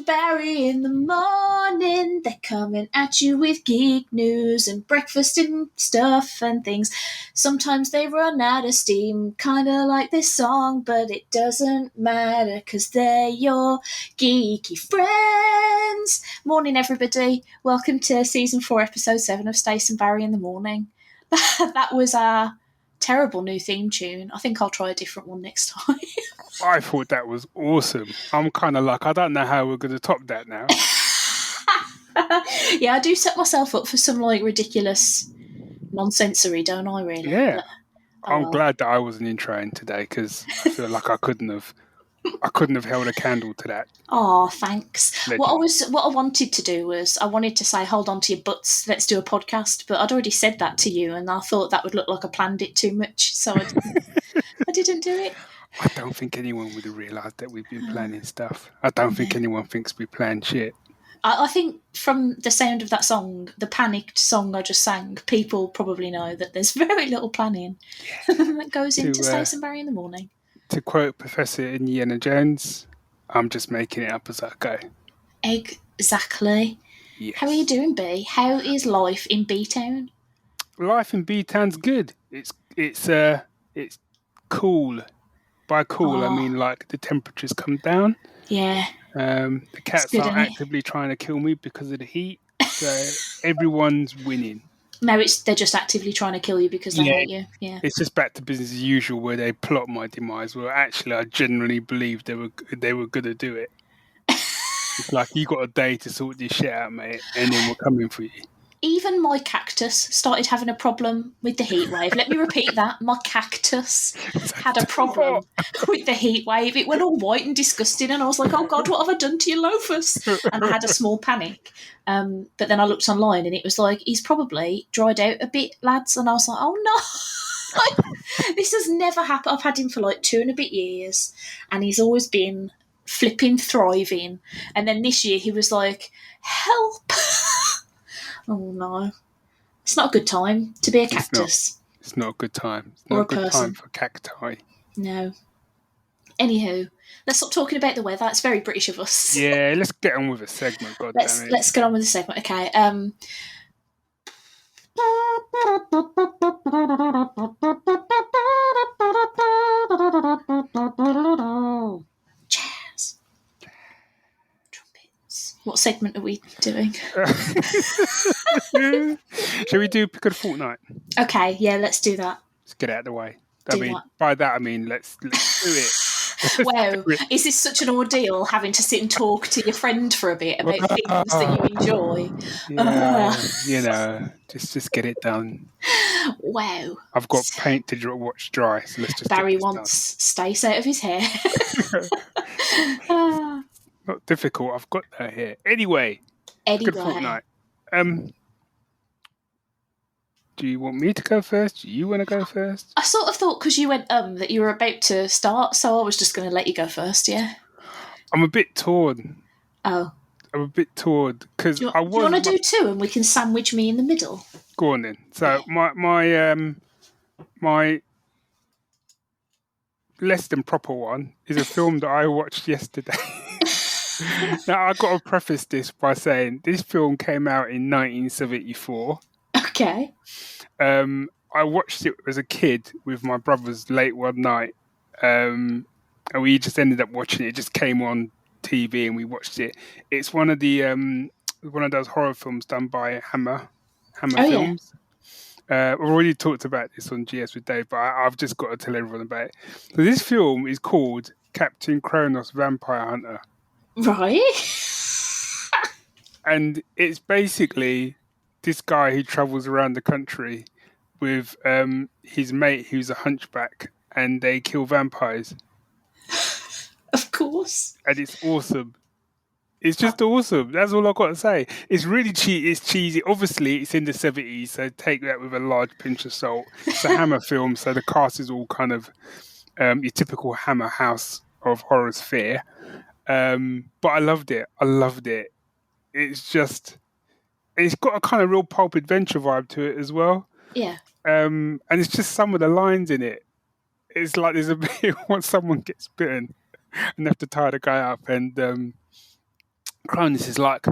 and Barry in the morning. They're coming at you with geek news and breakfast and stuff and things. Sometimes they run out of steam, kind of like this song, but it doesn't matter because they're your geeky friends. Morning, everybody. Welcome to Season 4, Episode 7 of Stace and Barry in the Morning. That was our terrible new theme tune. I think I'll try a different one next time. I thought that was awesome. I'm kind of like, I don't know how we're going to top that now. Yeah, I do set myself up for some like ridiculous nonsensory, don't I, really? Yeah. But, I'm glad that I wasn't introing today because I feel like I couldn't have held a candle to that. Oh, thanks. Legend. What I wanted to do was I wanted to say, hold on to your butts, let's do a podcast, but I'd already said that to you and I thought that would look like I planned it too much, so I didn't do it. I don't think anyone would have realised that we've been planning stuff. I don't think anyone thinks we plan shit. I think from the sound of that song, the panicked song I just sang, people probably know that there's very little planning that goes into Stace and Barry in the Morning. To quote Professor Indiana Jones, I'm just making it up as I go. Exactly. Yes. How are you doing, B? How is life in B-Town? Life in B-Town's good. It's cool. By cool, I mean like the temperatures come down. Yeah. The cats are actively trying to kill me because of the heat. So everyone's winning. No, they're just actively trying to kill you because they hate you. Yeah. It's just back to business as usual where they plot my demise. Well, actually, I genuinely believe they were going to do it. It's like, you got a day to sort this shit out, mate, and then we're coming for you. Even my cactus started having a problem with the heat wave. Let me repeat that. My cactus had a problem with the heat wave. It went all white and disgusting, and I was like, oh, God, what have I done to your loafers? And I had a small panic. But then I looked online, and it was like, he's probably dried out a bit, lads. And I was like, oh, no. This has never happened. I've had him for like 2 and a bit years, and he's always been flipping thriving. And then this year he was like, help. Oh, no. It's not a good time to be a cactus. It's not a good time. It's not a good time for cacti. No. Anywho, let's stop talking about the weather. It's very British of us. Yeah, let's get on with a segment. Let's get on with the segment. Okay. Jazz. Trumpets. What segment are we doing? Shall we do Pick of the Fortnight? Okay, yeah, let's do that. Let's get it out of the way. By that I mean let's do it. Wow, is this such an ordeal having to sit and talk to your friend for a bit about things that you enjoy? Yeah, just get it done. Wow. I've got paint to watch dry, so let's just Barry wants Stace out of his hair. Not difficult, I've got that here. Anyway. Good fortnight. Do you want me to go first? Do you want to go first? I sort of thought because you went that you were about to start, so I was just going to let you go first, yeah? I'm a bit torn. Oh. I'm a bit torn because do you want to do 2 and we can sandwich me in the middle? Go on then. So my less than proper one is a film that I watched yesterday. Now, I've got to preface this by saying this film came out in 1974. Okay. I watched it as a kid with my brothers late one night, and we just ended up watching it. It just came on TV and we watched it. It's one of those horror films done by Hammer Films. Yeah. I've already talked about this on GS with Dave, but I've just got to tell everyone about it. So this film is called Captain Kronos Vampire Hunter. Right. And it's basically this guy who travels around the country with his mate who's a hunchback, and they kill vampires. Of course. And it's awesome. It's just awesome. That's all I've got to say. It's really It's cheesy. Obviously, it's in the 70s, so take that with a large pinch of salt. It's a Hammer film, so the cast is all kind of your typical Hammer house of horrors fare. But I loved it. It's got a kind of real pulp adventure vibe to it as well. Yeah. And it's just some of the lines in it. It's like there's a bit when someone gets bitten and they have to tie the guy up, and Cronus is like,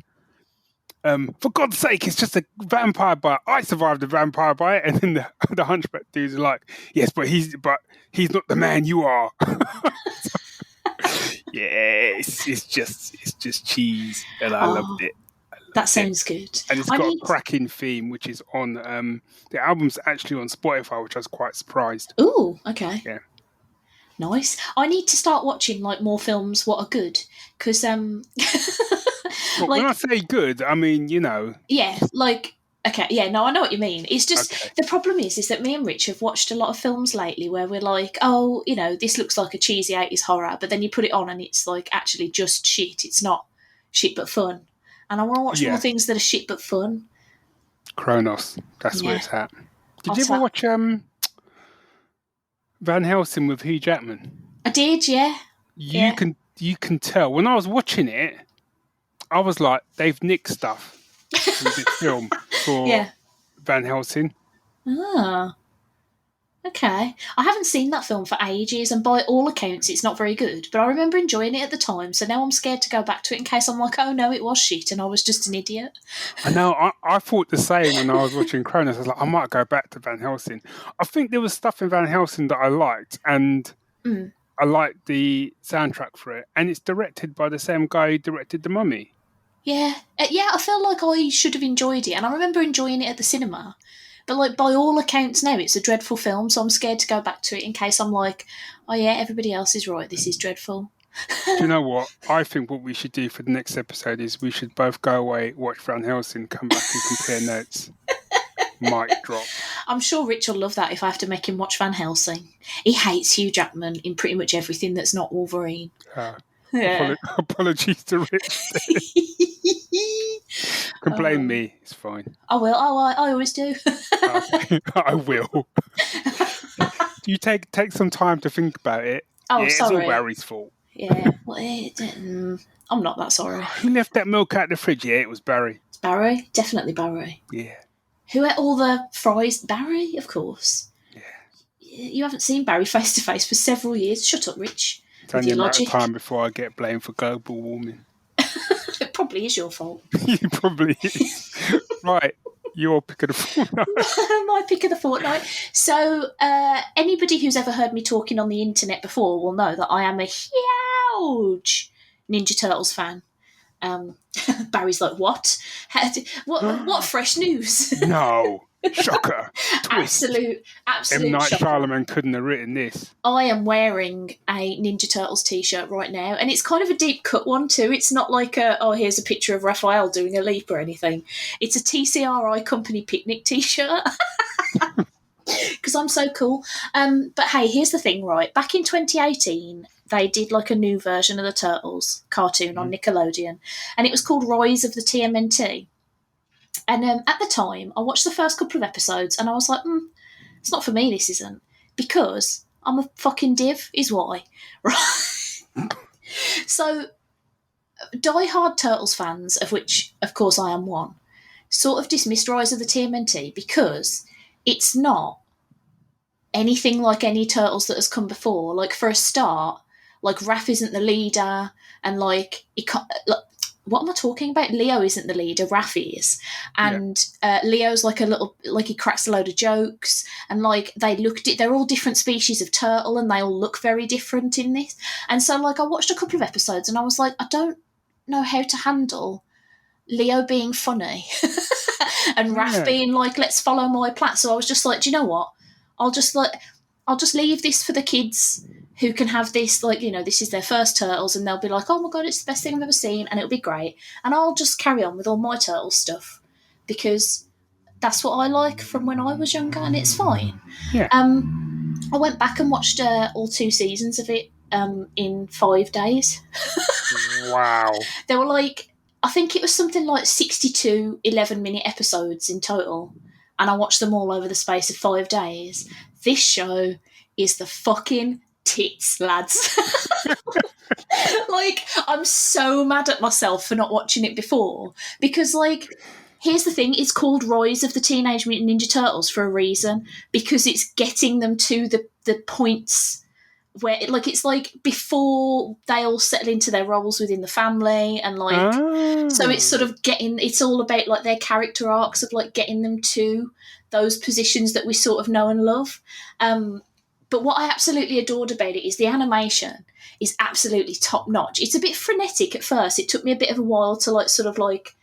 for God's sake, it's just a vampire bite. I survived a vampire bite, and then the hunchback dude's like, yes, but he's not the man you are. Yeah, it's just cheese, and I loved it. That sounds good. And it's got a cracking theme, which is on the album's actually on Spotify, which I was quite surprised. Ooh, okay. Yeah. Nice. I need to start watching like more films what are good, because Well, when I say good, I mean, you know. Yeah, like, okay, yeah, no, I know what you mean. It's just, the problem is that me and Rich have watched a lot of films lately where we're like, oh, you know, this looks like a cheesy 80s horror, but then you put it on and it's like actually just shit. It's not shit but fun. And I want to watch more things that are shit but fun. Kronos, that's where it's at. Did you ever watch Van Helsing with Hugh Jackman? I did, yeah. You can tell. When I was watching it, I was like, they've nicked stuff from this film for Van Helsing. Ah, okay. I haven't seen that film for ages, and by all accounts, it's not very good. But I remember enjoying it at the time, so now I'm scared to go back to it in case I'm like, oh no, it was shit, and I was just an idiot. I know. I thought the same when I was watching Kronos. I was like, I might go back to Van Helsing. I think there was stuff in Van Helsing that I liked, and I liked the soundtrack for it. And it's directed by the same guy who directed The Mummy. Yeah, I feel like I should have enjoyed it, and I remember enjoying it at the cinema. But like by all accounts now, it's a dreadful film, so I'm scared to go back to it in case I'm like, oh yeah, everybody else is right, this is dreadful. Do you know what? I think what we should do for the next episode is we should both go away, watch Van Helsing, come back and compare notes. Mic drop. I'm sure Rich will love that if I have to make him watch Van Helsing. He hates Hugh Jackman in pretty much everything that's not Wolverine. Apologies to Rich. Can blame me. It's fine. I will. I always do. I will. You take some time to think about it. Oh, sorry. It's all Barry's fault. Yeah. Well, I'm not that sorry. Who left that milk out the fridge? Yeah, it was Barry. It's Barry. Definitely Barry. Yeah. Who ate all the fries? Barry, of course. Yeah. You haven't seen Barry face to face for several years. Shut up, Rich. It's only a matter of time before I get blamed for global warming. It probably is your fault. It probably is. Right. Your pick of the fortnight. My pick of the fortnight. So, anybody who's ever heard me talking on the internet before will know that I am a huge Ninja Turtles fan. Barry's like, what? What fresh news? No. Shocker. Twist. Absolute M. Night shocker. Shyamalan couldn't have written this. I am wearing a Ninja Turtles t-shirt right now, and it's kind of a deep cut one too. It's not like here's a picture of Raphael doing a leap or anything. It's a TCRI company picnic t-shirt. Because I'm so cool. But hey, here's the thing, right? Back in 2018, they did like a new version of the Turtles cartoon on Nickelodeon, and it was called Rise of the TMNT. And at the time, I watched the first couple of episodes and I was like, it's not for me, this isn't. Because I'm a fucking div, is why. Right? So, die-hard Turtles fans, of which, of course, I am one, sort of dismissed Rise of the TMNT because it's not anything like any Turtles that has come before. Like, for a start, like, Raph isn't the leader, and, like, he can't... what am I talking about? Leo isn't the leader, Raph is. And Leo's like a little, like he cracks a load of jokes. And like they're all different species of turtle and they all look very different in this. And so like I watched a couple of episodes and I was like, I don't know how to handle Leo being funny and Raph being like, let's follow my plan. So I was just like, do you know what? I'll just leave this for the kids who can have this, like, you know, this is their first Turtles and they'll be like, oh my God, it's the best thing I've ever seen and it'll be great. And I'll just carry on with all my Turtles stuff because that's what I like from when I was younger and it's fine. Yeah. I went back and watched all 2 seasons of it in 5 days. Wow. There were like, I think it was something like 62 11-minute episodes in total. And I watched them all over the space of 5 days. This show is the fucking tits, lads. Like, I'm so mad at myself for not watching it before because, like, here's the thing, it's called Rise of the Teenage Mutant Ninja Turtles for a reason because it's getting them to the points where it's like before they all settle into their roles within the family, and like so it's sort of it's all about like their character arcs of like getting them to those positions that we sort of know and love. But what I absolutely adored about it is the animation is absolutely top notch. It's a bit frenetic at first. It took me a bit of a while to like sort of like,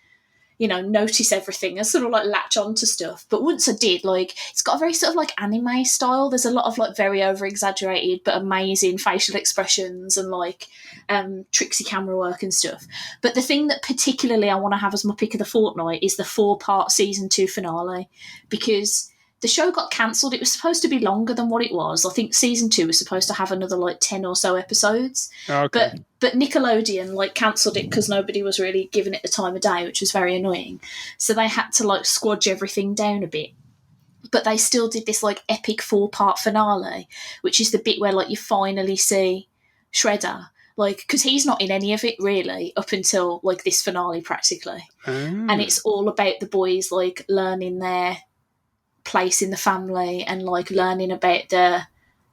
you know, notice everything and sort of like latch on to stuff. But once I did, like, it's got a very sort of like anime style. There's a lot of like very over exaggerated but amazing facial expressions and like tricksy camera work and stuff. But the thing that particularly I want to have as my pick of the fortnight is the 4-part season 2 finale, because the show got cancelled. It was supposed to be longer than what it was. I think season 2 was supposed to have another like 10 or so episodes. Okay. But Nickelodeon like cancelled it because nobody was really giving it the time of day, which was very annoying. So they had to like squadge everything down a bit. But they still did this like epic 4-part finale, which is the bit where like you finally see Shredder. Like, because he's not in any of it really up until like this finale practically. And it's all about the boys like learning their place in the family and like learning about the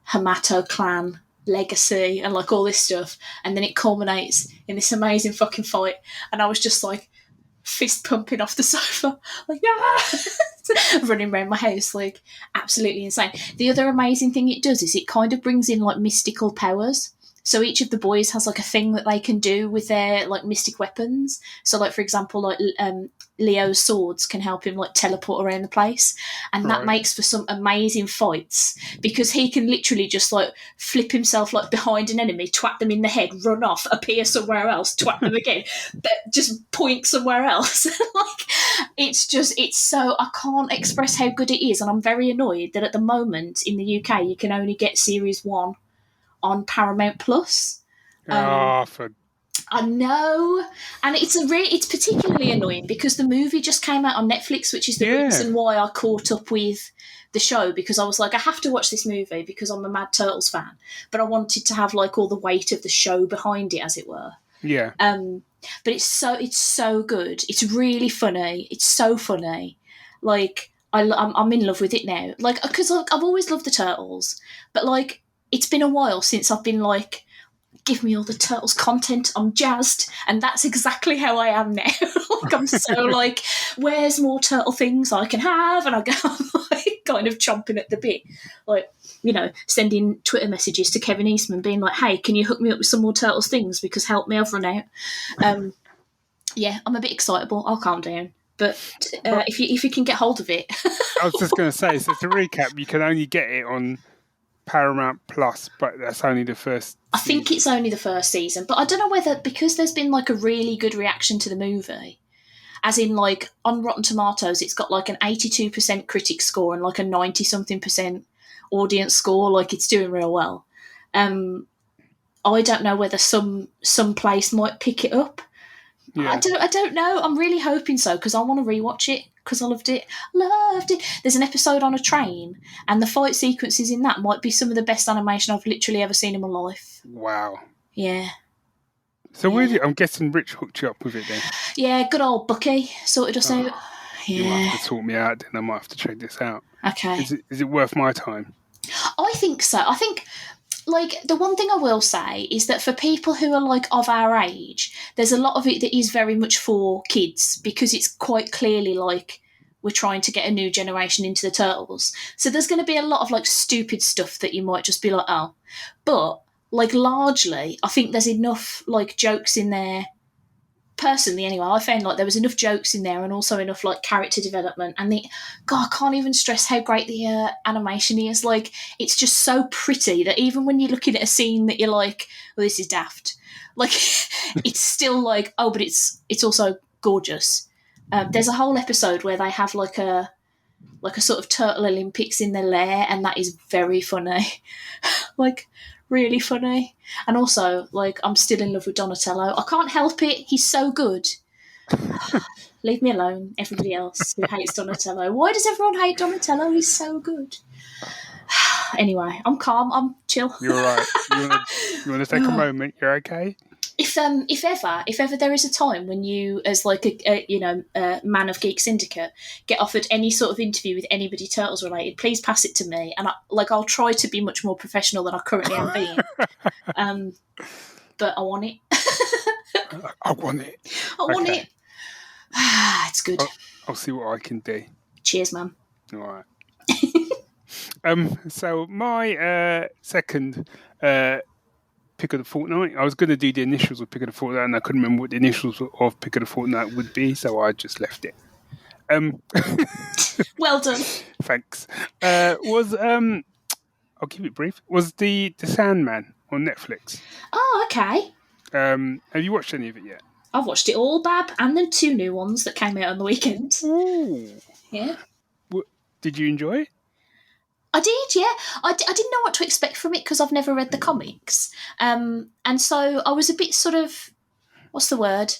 Hamato clan legacy and like all this stuff, and then it culminates in this amazing fucking fight, and I was just like fist pumping off the sofa like running around my house like absolutely insane. The other amazing thing it does is it kind of brings in like mystical powers. So each of the boys has like a thing that they can do with their like mystic weapons. So like for example, like Leo's swords can help him like teleport around the place, and that makes for some amazing fights because he can literally just like flip himself like behind an enemy, twat them in the head, run off, appear somewhere else, twat them again, but just point somewhere else. Like it's so, I can't express how good it is, and I'm very annoyed that at the moment in the UK you can only get series 1 on Paramount Plus. I know, and it's particularly annoying because the movie just came out on Netflix, which is the reason why I caught up with the show, because I was like, I have to watch this movie because I'm a mad Turtles fan, but I wanted to have like all the weight of the show behind it, as it were. Yeah. But it's so good. It's really funny. It's so funny. Like I'm in love with it now. Like because I've always loved the Turtles, but like it's been a while since I've been like, give me all the Turtles content, I'm jazzed. And that's exactly how I am now. Like I'm so like, where's more turtle things I can have? And I'm like kind of chomping at the bit. Like, you know, sending Twitter messages to Kevin Eastman being like, hey, can you hook me up with some more Turtles things? Because help me, I've run out. Yeah, I'm a bit excitable. I'll calm down. But if you can get hold of it. I was just going to say, so to recap, you can only get it on Paramount Plus, but that's only the first I think it's only the first season, but I don't know whether, because there's been like a really good reaction to the movie, as in like on Rotten Tomatoes it's got like an 82% critic score and like a 90-something% audience score, like it's doing real well. I don't know whether some place might pick it up. Yeah. I don't know. I'm really hoping so, because I want to rewatch it because I loved it. There's an episode on a train, and the fight sequences in that might be some of the best animation I've literally ever seen in my life. Wow. Yeah. So I'm guessing Rich hooked you up with it then? Yeah, good old Bucky sorted us out. Yeah. You might have to sort me out then. I might have to check this out. Okay. Is it worth my time? I think so. I think, like, the one thing I will say is that for people who are, like, of our age, there's a lot of it that is very much for kids, because it's quite clearly, like, we're trying to get a new generation into the Turtles. So there's going to be a lot of, like, stupid stuff that you might just be like, oh. But, like, largely, I think there's enough, like, jokes in there. Personally, anyway, I found like there was enough jokes in there and also enough like character development. And I can't even stress how great the animation is. Like, it's just so pretty that even when you're looking at a scene that you're like, well, this is daft, like it's still like, oh, but it's also gorgeous. There's a whole episode where they have like a sort of Turtle Olympics in their lair, and that is very funny. Like, really funny. And also, like, I'm still in love with Donatello. I can't help it. He's so good. Leave me alone, everybody else who hates Donatello. Why does everyone hate Donatello? He's so good. Anyway, I'm calm. I'm chill. You're right. You want to take a moment? You're okay? if ever there is a time when you, as like a man of Geek Syndicate, get offered any sort of interview with anybody Turtles related, please pass it to me, and I'll try to be much more professional than I currently am being. But I want it. I want it. I want it. It's good. I'll see what I can do. Cheers, man. All right. So my second pick of the fortnight, I was going to do the initials of pick of the fortnight, and I couldn't remember what the initials of pick of the fortnight would be, so I just left it. Well done. Thanks. I'll keep it brief. Was the Sandman on Netflix? Oh, okay. Have you watched any of it yet? I've watched it all, Bab, and the 2 new ones that came out on the weekend. Ooh. Yeah. Did you enjoy it? I did, yeah. I didn't know what to expect from it because I've never read the comics. And so I was a bit sort of, what's the word?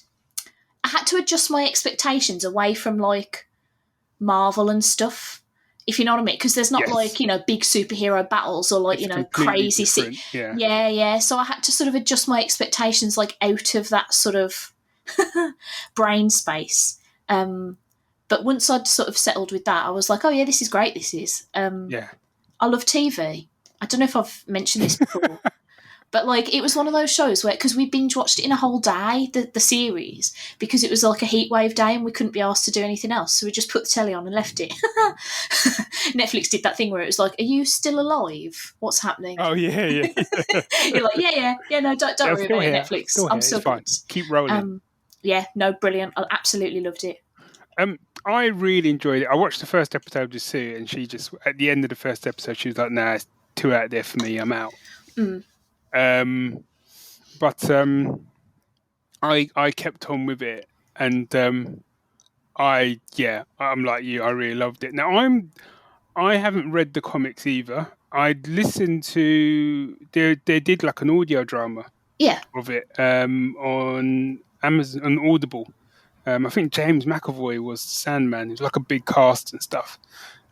I had to adjust my expectations away from, like, Marvel and stuff, if you know what I mean. Because there's not, like, big superhero battles or, like, crazy... Yeah. So I had to sort of adjust my expectations, like, out of that sort of brain space. But once I'd sort of settled with that, I was like, oh, yeah, this is great, this is. I love TV. I don't know if I've mentioned this before. But, like, it was one of those shows where, because we binge-watched it in a whole day, the series, because it was like a heatwave day and we couldn't be asked to do anything else. So we just put the telly on and left it. Netflix did that thing where it was like, are you still alive? What's happening? Oh, yeah. You're like, yeah, no, don't worry about it, Netflix. I'm still fine. Keep rolling. Yeah, no, brilliant. I absolutely loved it. I really enjoyed it. I watched the first episode with Sue, and she just, at the end of the first episode, she was like, nah, it's too out there for me, I'm out. But I kept on with it, and I'm like you, I really loved it. Now I haven't read the comics either. I'd listened to, they did like an audio drama of it on Amazon, on Audible. I think James McAvoy was Sandman. It was like a big cast and stuff.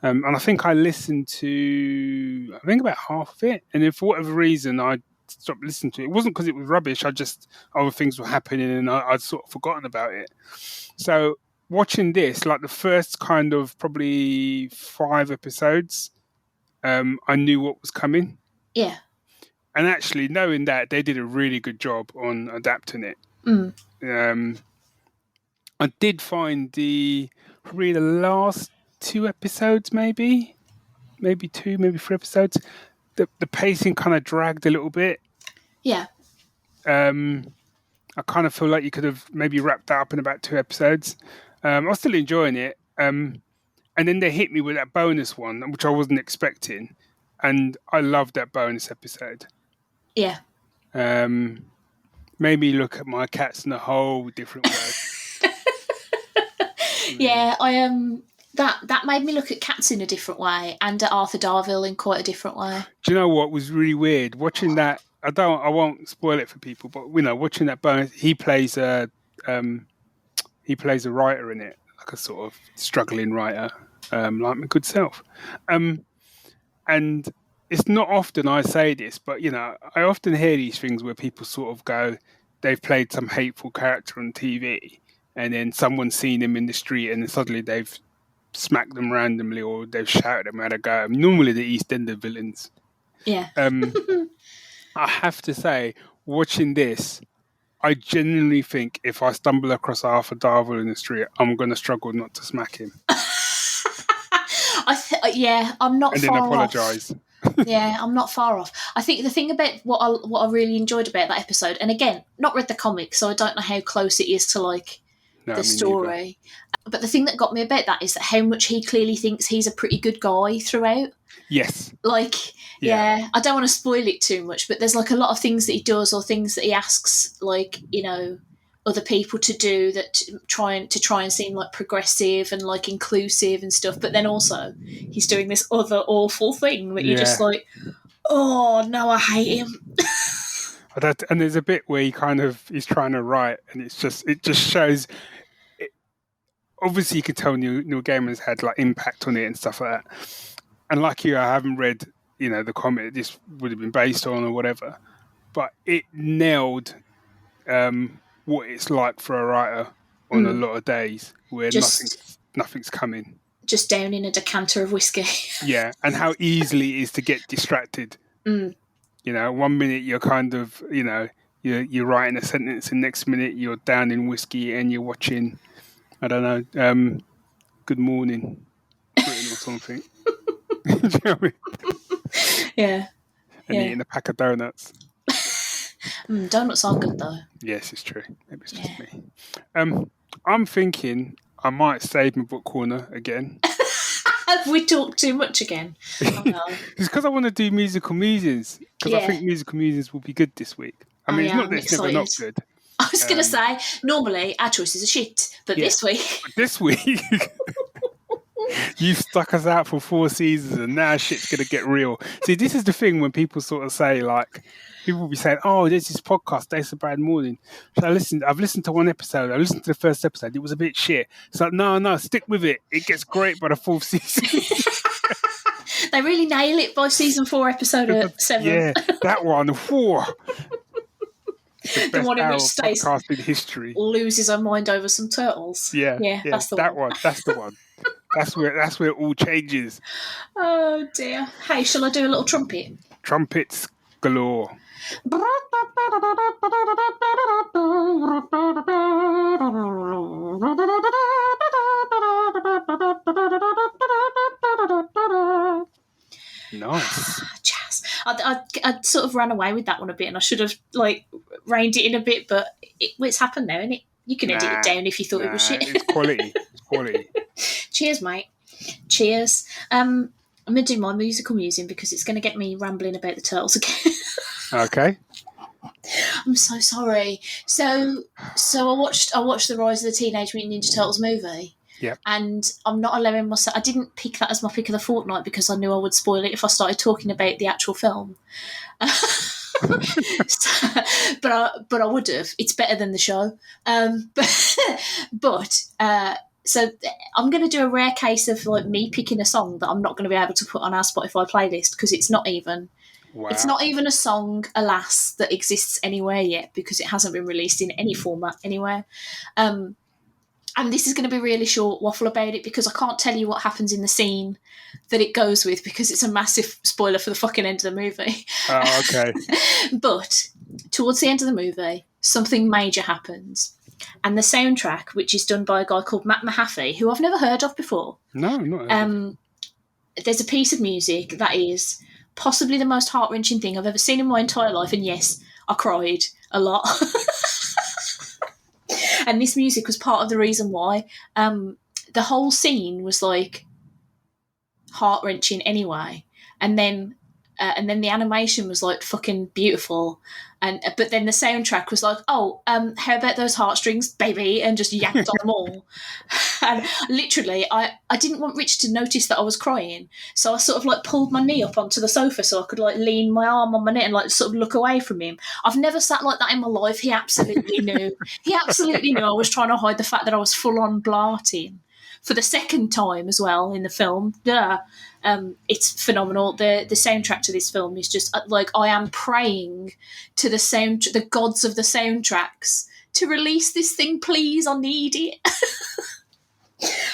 And I think I listened to, about half of it. And then for whatever reason, I stopped listening to it. It wasn't because it was rubbish. Other things were happening and I'd sort of forgotten about it. So watching this, like the first kind of probably 5 episodes, I knew what was coming. Yeah. And actually knowing that, they did a really good job on adapting it. I did find probably the last 2 episodes, maybe 2, maybe 3 episodes, the pacing kind of dragged a little bit. Yeah. I kind of feel like you could have maybe wrapped that up in about 2 episodes. I was still enjoying it. And then they hit me with that bonus one, which I wasn't expecting. And I loved that bonus episode. Yeah. Made me look at my cats in a whole different way. Yeah, that made me look at cats in a different way and at Arthur Darvill in quite a different way. Do you know what was really weird? Watching that, I won't spoil it for people, but watching that bonus, he plays a writer in it, like a sort of struggling writer, like my good self. And it's not often I say this, but I often hear these things where people sort of go, they've played some hateful character on TV, and then someone's seen him in the street, and then suddenly they've smacked them randomly, or they've shouted them at a go. Normally the East Ender villains. Yeah. I have to say, watching this, I genuinely think if I stumble across Arthur Darvill in the street, I'm going to struggle not to smack him. I'm not and far then apologise. Yeah, I'm not far off. I think the thing about what I really enjoyed about that episode, and again, not read the comics, so I don't know how close it is to the story. But the thing that got me about that is that how much he clearly thinks he's a pretty good guy throughout. Yes. Yeah, I don't want to spoil it too much, but there's a lot of things that he does or things that he asks, other people to do that try and seem progressive and inclusive and stuff. But then also he's doing this other awful thing that you're just like, oh no, I hate him. And there's a bit where he's trying to write, and it just shows. Obviously, you could tell Neil Gaiman's had impact on it and stuff like that. And like you, I haven't read the comic this would have been based on or whatever, but it nailed what it's like for a writer on a lot of days where nothing's coming. Just downing a decanter of whiskey. Yeah, and how easily it is to get distracted. You know, 1 minute you're kind of, you know, you're writing a sentence, and next minute you're down in whiskey and you're watching, I don't know, Good Morning Britain or something. Do you know what I mean? Yeah. And eating a pack of donuts. Donuts are good though. Yes, it's true. Maybe it's just me. I'm thinking I might save my book corner again. Have we talked too much again? Oh, no. It's because I want to do musical musings. Because I think musical musings will be good this week. I mean, it's not that it's never not good. I was going to say, normally our choices are shit, but this week... This week... You've stuck us out for 4 seasons and now shit's going to get real. See, this is the thing when people sort of say, like, people will be saying, oh, there's this podcast, Stace Barry Morning. So I've listened to one episode. I listened to the first episode. It was a bit shit. It's like, no, stick with it. It gets great by the 4th season. They really nail it by season 4, episode 7. Yeah, that one. Whoa. The one in which Stace podcasting history loses her mind over some turtles. Yeah, that's the one. That's the one. That's where it all changes. Oh dear. Hey, shall I do a little trumpet? Trumpets galore. Nice. Jazz. I sort of ran away with that one a bit, and I should have reined it in a bit, but it's happened now, isn't it? You can edit it down if you thought it was shit. It's quality. It's quality. Cheers, mate. Cheers. I'm going to do my musical musing because it's going to get me rambling about the Turtles again. Okay. I'm so sorry. So I watched the Rise of the Teenage Mutant Ninja Turtles movie. Yeah. And I'm not allowing myself... I didn't pick that as my pick of the fortnight because I knew I would spoil it if I started talking about the actual film. But I would have. It's better than the show. So I'm going to do a rare case of me picking a song that I'm not going to be able to put on our Spotify playlist because it's not even... Wow. It's not even a song, alas, that exists anywhere yet because it hasn't been released in any format anywhere. And this is going to be really short waffle about it because I can't tell you what happens in the scene that it goes with because it's a massive spoiler for the fucking end of the movie. Oh, okay. But towards the end of the movie, something major happens. And the soundtrack, which is done by a guy called Matt Mahaffey, who I've never heard of before. No, not heard. There's a piece of music that is possibly the most heart-wrenching thing I've ever seen in my entire life. And yes, I cried a lot. And this music was part of the reason why. The whole scene was heart-wrenching anyway. And then the animation was fucking beautiful. But then the soundtrack was how about those heartstrings, baby? And just yanked on them all. And literally, I didn't want Rich to notice that I was crying. So I sort of pulled my knee up onto the sofa so I could lean my arm on my knee and sort of look away from him. I've never sat like that in my life. He absolutely knew. He absolutely knew I was trying to hide the fact that I was full on blarting for the second time as well in the film. Duh. It's phenomenal. The soundtrack to this film is just I am praying to the gods of the soundtracks to release this thing, please. I need it.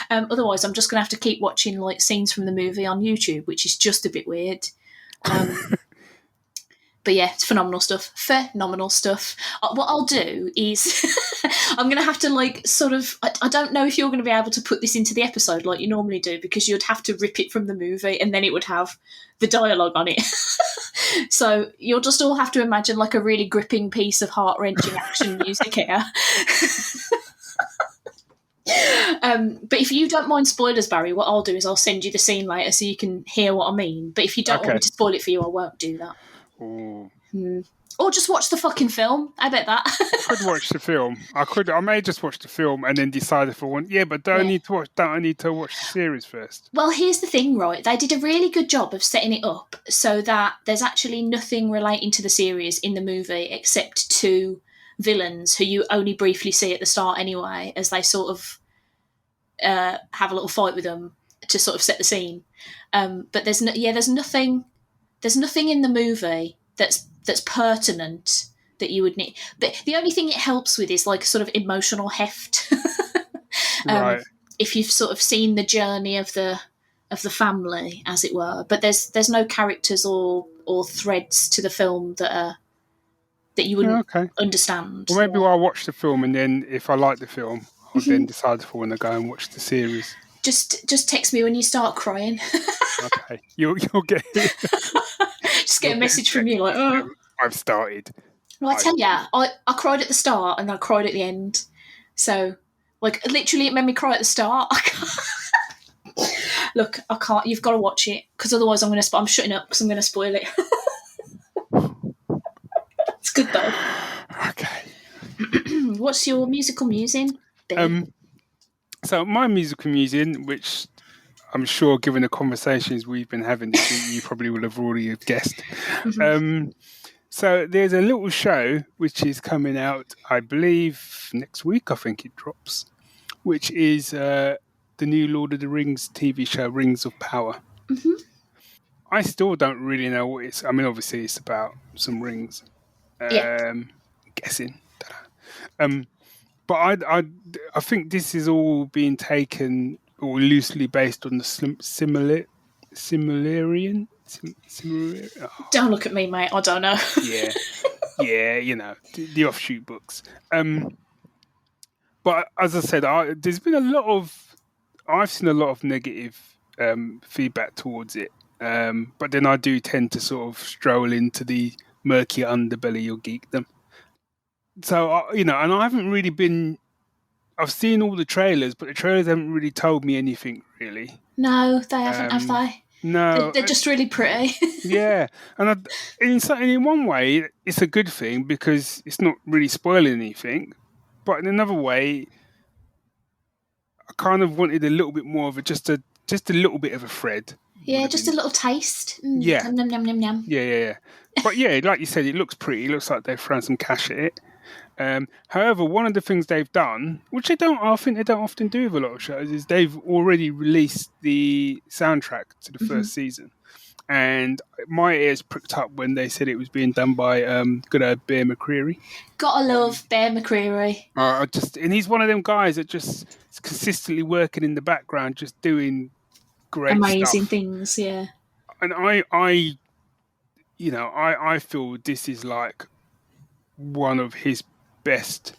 Otherwise, I'm just going to have to keep watching scenes from the movie on YouTube, which is just a bit weird. But yeah, it's phenomenal stuff. Phenomenal stuff. What I'll do is I'm going to have to I don't know if you're going to be able to put this into the episode like you normally do because you'd have to rip it from the movie and then it would have the dialogue on it. So you'll just all have to imagine a really gripping piece of heart-wrenching action music here. But if you don't mind spoilers, Barry, what I'll do is I'll send you the scene later so you can hear what I mean. But if you don't want me to spoil it for you, I won't do that. Or just watch the fucking film. I bet that. I could watch the film. I may just watch the film and then decide if I want. Yeah, but don't I need to watch the series first? Well, here's the thing, right? They did a really good job of setting it up so that there's actually nothing relating to the series in the movie except 2 villains who you only briefly see at the start anyway, as they sort of have a little fight with them to sort of set the scene. But there's nothing in the movie that's pertinent that you would need. The only thing it helps with is like sort of emotional heft. Right. If you've sort of seen the journey of the family, as it were, but there's no characters or threads to the film that you wouldn't understand. Well, maybe I'll watch the film, and then if I like the film, I'll then decide if I want to go and watch the series. Just text me when you start crying. Okay, you'll get it. Just get a message from you like, oh. I've started. Well, I tell you, I cried at the start and I cried at the end. So, like, literally, it made me cry at the start. Look, I can't. You've got to watch it because otherwise, I'm shutting up because I'm going to spoil it. It's good though. Okay. What's your musical musing? So my musical musing, which I'm sure, given the conversations we've been having this week, you probably will have already guessed. So there's a little show which is coming out, I believe, next week. I think it drops, which is the new Lord of the Rings TV show, Rings of Power. I still don't really know what it's. I mean, obviously, it's about some rings. Guessing. But I think this is all being taken or loosely based on the Similarian. Don't look at me, mate. I don't know. yeah, you know, the offshoot books. But as I said, there's been I've seen a lot of negative feedback towards it. But then I do tend to sort of stroll into the murky underbelly of geekdom. So, and I haven't really been... I've seen all the trailers, but the trailers haven't really told me anything, really. No, they haven't, have they? No. They're just really pretty. Yeah. And in one way, it's a good thing because it's not really spoiling anything. But in another way, I kind of wanted a little bit more of just a little bit of a thread. Yeah, just a little taste. Yeah. Nom, nom, nom, nom. Yeah. But yeah, like you said, it looks pretty. It looks like they've thrown some cash at it. However, one of the things they've done, which I think they don't often do with a lot of shows, is they've already released the soundtrack to the first season. And my ears pricked up when they said it was being done by good old Bear McCreary. Gotta love Bear McCreary. And he's one of them guys that just is consistently working in the background, just doing great amazing stuff. Things, yeah. And I feel this is like one of his best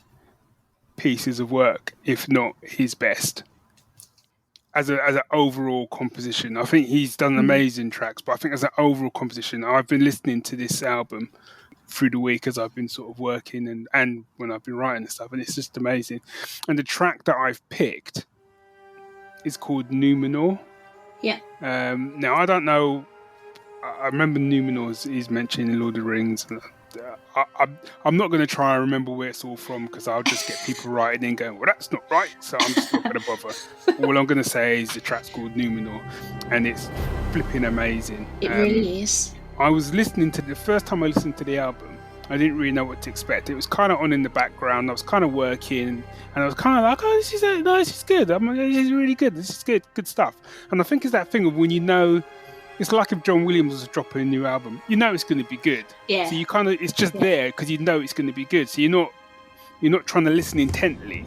pieces of work, if not his best, as an overall composition. I think he's done amazing tracks, but I think as an overall composition, I've been listening to this album through the week as I've been sort of working and when I've been writing and stuff, and it's just amazing. And the track that I've picked is called Numenor. Yeah. Now, I don't know. I remember Numenor is mentioned in Lord of the Rings. I'm not going to try and remember where it's all from because I'll just get people writing in going, well, that's not right. So I'm just not going to bother. All I'm going to say is the track's called Numenor and it's flipping amazing. It really is. I was listening to the first time I listened to the album, I didn't really know what to expect. It was kind of on in the background. I was kind of working and I was kind of like, oh, this is good. This is really good. This is good stuff. And I think it's that thing of when you know, it's like if John Williams was dropping a new album, you know it's going to be good. Yeah. So you kind of, it's just there because you know it's going to be good. So you're not trying to listen intently.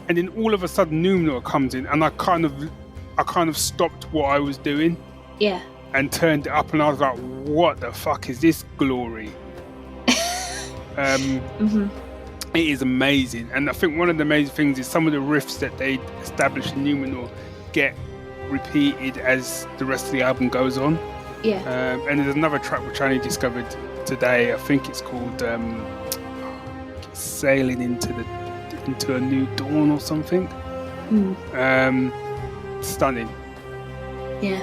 And then all of a sudden Numenor comes in and I kind of stopped what I was doing. Yeah. And turned it up and I was like, what the fuck is this glory? It is amazing. And I think one of the amazing things is some of the riffs that they established in Numenor get repeated as the rest of the album goes on. Yeah. And there's another track which I only discovered today. I think it's called Sailing into a New Dawn or something. Stunning. Yeah.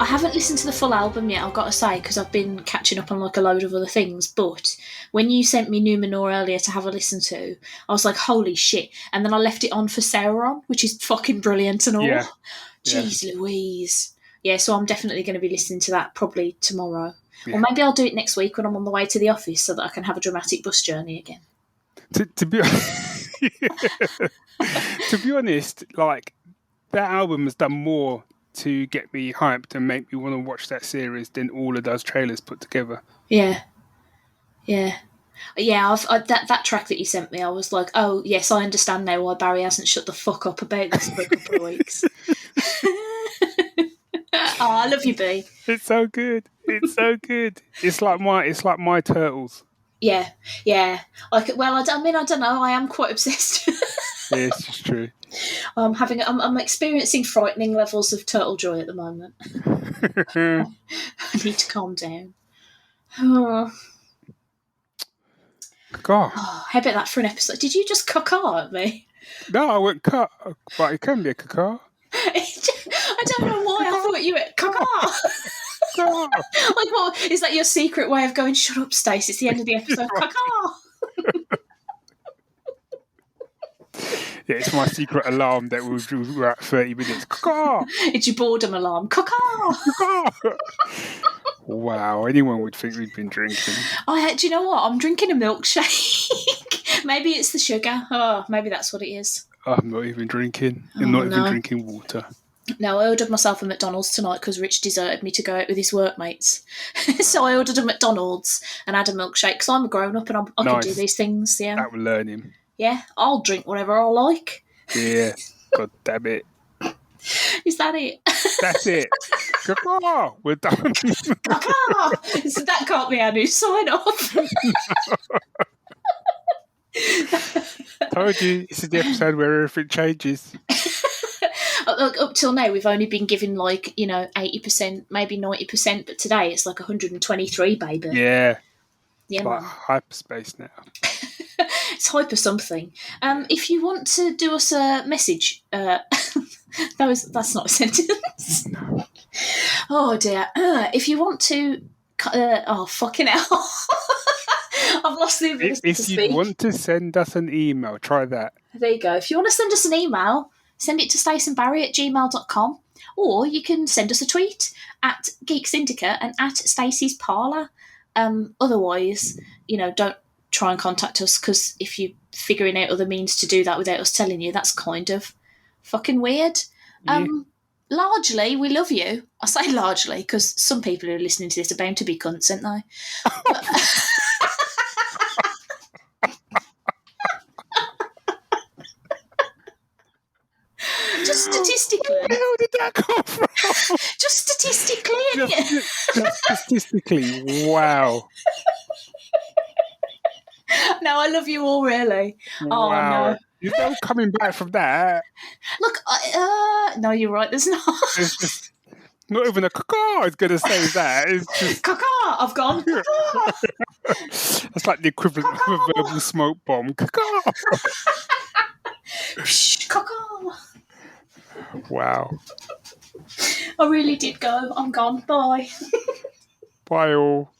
I haven't listened to the full album yet, I've got to say, because I've been catching up on like a load of other things. But when you sent me Numenor earlier to have a listen to, I was like, holy shit. And then I left it on for Sauron, which is fucking brilliant and all. Yeah. Jeez Louise. Yeah, so I'm definitely going to be listening to that probably tomorrow. Yeah. Or maybe I'll do it next week when I'm on the way to the office so that I can have a dramatic bus journey again. To be to be honest, like that album has done more to get me hyped and make me want to watch that series than all of those trailers put together. Yeah. Yeah, that track that you sent me, I was like, oh, yes, I understand now why Barry hasn't shut the fuck up about this for a couple of weeks. Oh, I love you, B. It's so good. It's so good. It's like my turtles. Yeah. Well, I don't know. I am quite obsessed. Yeah, it's just true. I'm experiencing frightening levels of turtle joy at the moment. I need to calm down. Oh. God. Oh, how about that for an episode? Did you just kakaaa at me? No, I went cut, but it can be a Kakaaa. I don't know why I thought you were kakaaa. Like, what is that? Your secret way of going? Shut up, Stace. It's the end of the episode. Kakaaa. Yeah, it's my secret alarm that we're at 30 minutes. Kakaaa! It's your boredom alarm. Kakaaa. Wow, anyone would think we'd been drinking. Do you know what? I'm drinking a milkshake. Maybe it's the sugar. Oh, maybe that's what it is. I'm not even drinking. I'm not even drinking water. No, I ordered myself a McDonald's tonight because Rich deserted me to go out with his workmates. So I ordered a McDonald's and had a milkshake because I'm a grown-up and I can do these things. Yeah, that will learn him. Yeah, I'll drink whatever I like. Yeah, God damn it. Is that it? That's it. Kakaaa! We're done. Kakaaa! So that can't be our new sign-off. Told you, this is the episode where everything changes. Look, up till now, we've only been given 80%, maybe 90%, but today it's like 123, baby. Yeah. Yeah, like hyperspace now. It's hyper something. If you want to do us a message, that's not a sentence. No. Oh dear. If you want to, fucking hell. I've lost the ability to speak. If you want to send us an email, try that. There you go. If you want to send us an email, send it to staceandbarry@gmail.com, or you can send us a tweet at Geek Syndicate and at Stacey's Parlour. Otherwise, don't try and contact us, because if you're figuring out other means to do that without us telling you, that's kind of fucking weird. Yeah. Largely, we love you. I say largely because some people who are listening to this are bound to be cunts, aren't they? Just statistically. Where the hell did that come from? Just statistically. Just statistically, wow. No, I love you all, really. Wow. Oh, no. There's no coming back from that. Look, no, you're right, there's not. It's just, not even a Kakaaa is going to say that. It's just... Kakaaa, I've gone. Kakaaa. That's like the equivalent of a verbal smoke bomb. Kakaaa. Kakaaa. Wow. I really did go. I'm gone. Bye. Bye all.